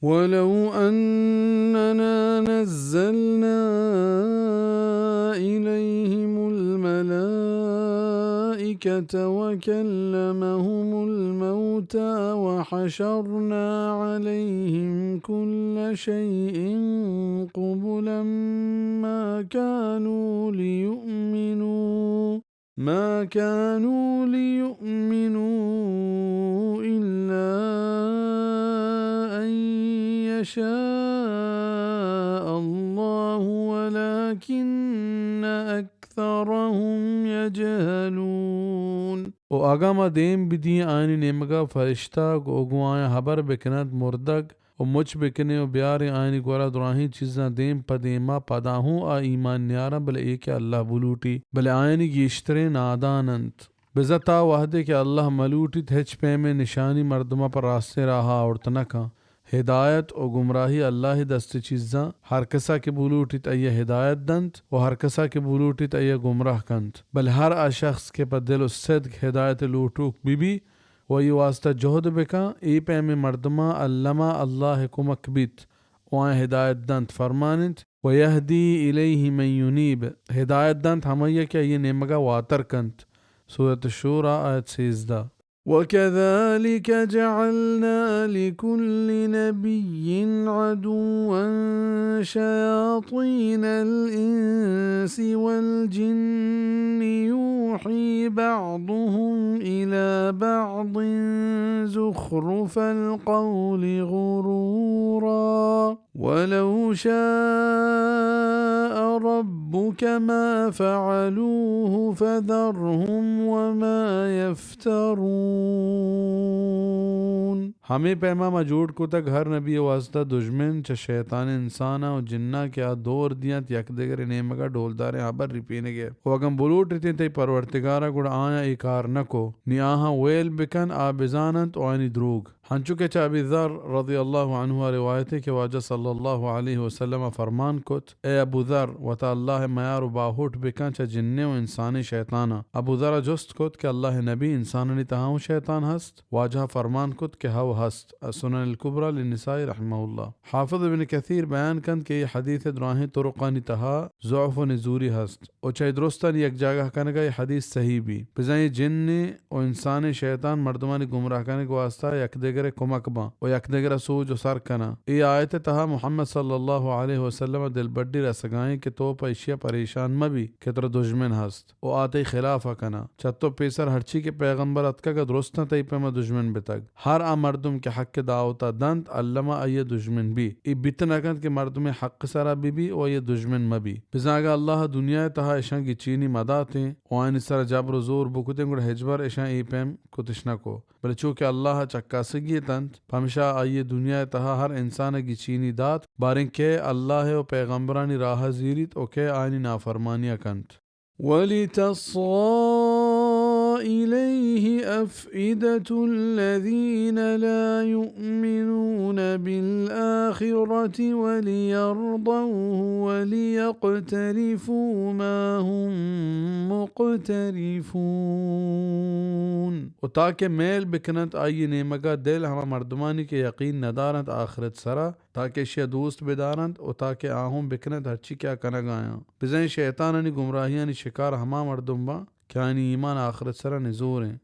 ولو أننا نزلنا إليهم الملائكة وكلمهم الموتى وحشرنا عليهم كل شيء قبلا ما كانوا ليؤمنوا إلا أن يشاء الله ولكن أكثرهم يجهلون. و آگاما دیم بدی آینی نیمگا فرشتہ گوگوائیں حبر بکند مردگ و مچ بکنے و بیار آئینی گورا دراہی چیزاں دیم پدیما پداہوں آ ایمان نیارا بلے ایک اللہ بلوٹی بلے آئینی گیشترے نادانند بزتا وحدے کہ اللہ ملوٹی تھچ پے میں نشانی مردمہ پر راستے راہا اورتنکا ہدایت و گمراہی اللہ دست چیزاں ہر کسا کے بلوٹی تیہ ہدایت دنت و ہر کسا کے بلوٹی تیہ گمراہ کنت بل ہر شخص کے پر دل و صدق ہدایت لوٹوک بی وہی واسطہ جہد بکا ای پہ میں مردمہ علمہ اللہ کمک بیت وائیں ہدایت دنت فرمانت ویہدی الیہ من ینیب ہدایت دنت ہمیہ کیا یہ نعمگا واتر کنت سورة الشورى آیت 16 وَكَذَلِكَ جَعَلْنَا لِكُلِّ نَبِيٍّ عَدُوًّا شَيَاطِينَ الْإِنسِ وَالْجِنِّ يُوحِي بَعْضُهُمْ إِلَى بَعْضٍ زُخْرُفَ الْقَوْلِ غُرُورًا وَلَوْ شَاءَ رَبُّكَ مَا فَعَلُوهُ فَذَرْهُمْ وَمَا يَفْتَرُونَ. ہمیں پیما مجوڑ کو تک ہر نبی واسطہ دشمن چا شیطان انسانا و جنہ کیا دور دیاں یک دیگر نیمگا ڈولداریں حبر ریپینے گئے و اگم بلوٹ رہتے تی پرورتگارا گوڑا آیا ایکار نکو نی آہاں ویل بکن آبزانت و آئینی دروگ ہنچو کہ چا ابی ذر رضی اللہ عنہ روایت ہے کہ واجہ صلی اللہ علیہ وسلم فرمان کت اے ابو ذر وطا اللہ میار و باہوٹ بکن چا جننے و انسانی شیطانا ابو ذر جست کت کہ اللہ نبی انسانانی تہاں شیطان ہست واجہ فرمان کت کہ ہو ہست سنن الکبرى للنسائی رحمہ اللہ. حافظ ابن کثیر بیان کند کہ یہ حدیث دراہیں طرقانی تہا ضعف و نزوری ہست و چاہی درستان یک جاگہ کنگا یہ حدیث صحیح بھی بزائیں جن و انسانی شیطان مردمانی گمراہ کرنے کو واسطہ یک دیگر کمک با و یک دیگر سوج و سر کنا. ای آیت تہا محمد صلی اللہ علیہ وسلم دل بڑی رسگائیں کہ تو پیشیا پریشان مبی کہ تر دشمن ہست و آتے خلاف کنا چتو پیسر ہرچی کے پیغمبر اتکا کا درستان تی پیما دشمن بتگ ہر مردم کے حق دعوتا دند علمہ ای دشمن بھی ای بیتنا کند کہ مردم حق سرا بی و ای دشمن مبی بزاگا اللہ دنیا تہا اشان کی چینی مداتیں و آئین سر جبر و زور بکتیں گوڑ حجبر اشان ای پیم کتشنا کو بلے چونکہ اللہ چکا سگی تند پمشا آئی دنیا تہا ہر انسان کی چینی دات بارن کے اللہ و پیغمبرانی راہ زیریت او کے آئینی نافرمانیہ کنت وَلِتَصْغَى إِلَيْهِ أَفْئِدَةُ الَّذِينَ لَا يُؤْمِنُونَ بِالْآخِرَةِ وَلِيَرْضَوْهُ وَلِيَقْتَرِفُوا مَا هُمْ مُقْتَرِفُونَ و تاکہ میل بکنت آئی نیمگا دل ہما مردمانی کے یقین ندارند آخرت سرا تاکہ شیا دوست بدارند و تاکہ آہوں بکنت ہرچی کیا کنگ آیاں بزین شیطانانی گمراہیانی شکار ہما مردم با کہ آئینی ایمان آخرت سرا نزور ہیں